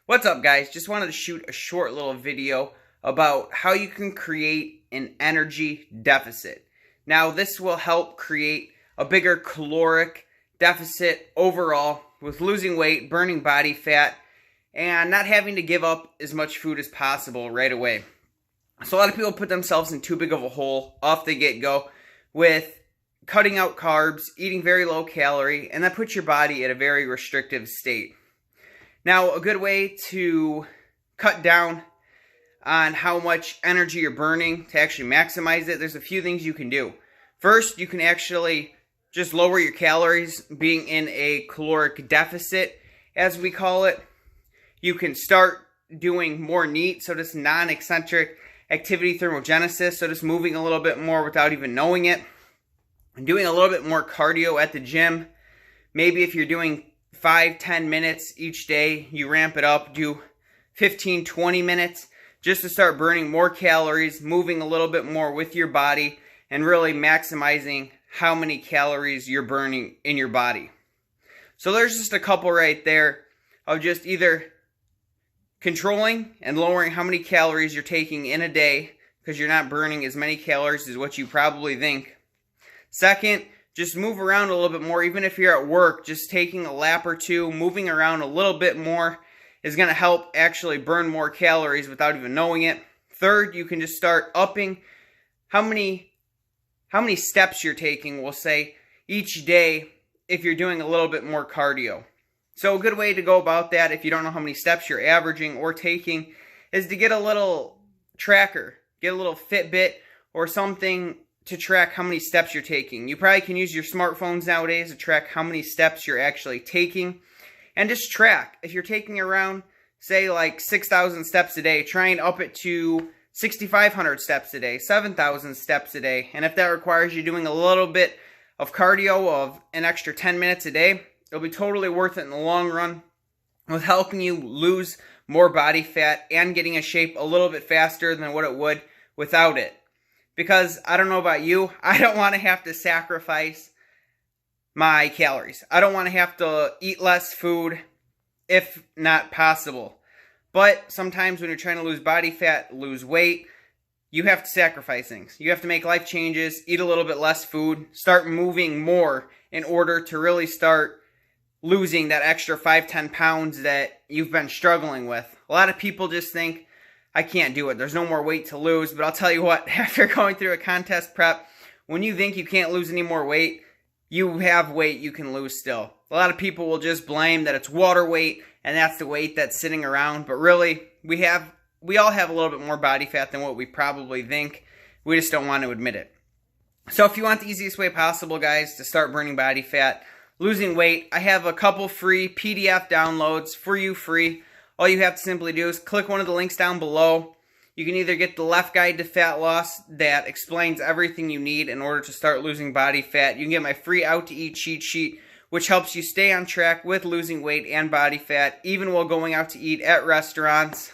What's up, guys? Just wanted to shoot a short little video about how you can create an energy deficit. Now, this will help create a bigger caloric deficit overall with losing weight, burning body fat, and not having to give up as much food as possible right away. So a lot of people put themselves in too big of a hole off the get-go with cutting out carbs, eating very low calorie, and that puts your body at a very restrictive state. Now, a good way to cut down on how much energy you're burning to actually maximize it, there's a few things you can do. First, you can actually just lower your calories, being in a caloric deficit, as we call it. You can start doing more NEAT, so just non-eccentric activity thermogenesis, so just moving a little bit more without even knowing it. And doing a little bit more cardio at the gym. Maybe if you're doing 5-10 minutes each day, you ramp it up, do 15-20 minutes just to start burning more calories, moving a little bit more with your body, and really maximizing how many calories you're burning in your body. So there's just a couple right there of just either controlling and lowering how many calories you're taking in a day, because you're not burning as many calories as what you probably think. Second, just move around a little bit more. Even if you're at work, just taking a lap or two, moving around a little bit more is going to help actually burn more calories without even knowing it. Third, you can just start upping how many steps you're taking, we'll say, each day if you're doing a little bit more cardio. So a good way to go about that, if you don't know how many steps you're averaging or taking, is to get a little tracker, get a little Fitbit or something to track how many steps you're taking. You probably can use your smartphones nowadays to track how many steps you're actually taking. And just track. If you're taking around, say, like 6,000 steps a day, try and up it to 6,500 steps a day, 7,000 steps a day. And if that requires you doing a little bit of cardio of an extra 10 minutes a day, it'll be totally worth it in the long run with helping you lose more body fat and getting in shape a little bit faster than what it would without it. Because I don't know about you, I don't want to have to sacrifice my calories. I don't want to have to eat less food if not possible. But sometimes when you're trying to lose body fat, lose weight, you have to sacrifice things. You have to make life changes, eat a little bit less food, start moving more in order to really start losing that extra 5-10 pounds that you've been struggling with. A lot of people just think, I can't do it. There's no more weight to lose. But I'll tell you what, after going through a contest prep, when you think you can't lose any more weight, you have weight you can lose still. A lot of people will just blame that it's water weight and that's the weight that's sitting around. But really, we all have a little bit more body fat than what we probably think. We just don't want to admit it. So if you want the easiest way possible, guys, to start burning body fat, losing weight, I have a couple free PDF downloads for you free. All you have to simply do is click one of the links down below. You can either get the Left Guide to Fat Loss that explains everything you need in order to start losing body fat. You can get my free Out to Eat cheat sheet, which helps you stay on track with losing weight and body fat, even while going out to eat at restaurants.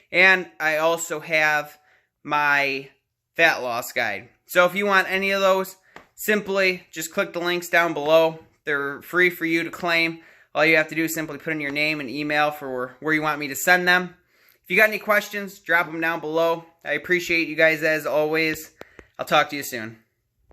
And I also have my Fat Loss Guide. So if you want any of those, simply just click the links down below. They're free for you to claim. All you have to do is simply put in your name and email for where you want me to send them. If you got any questions, drop them down below. I appreciate you guys as always. I'll talk to you soon.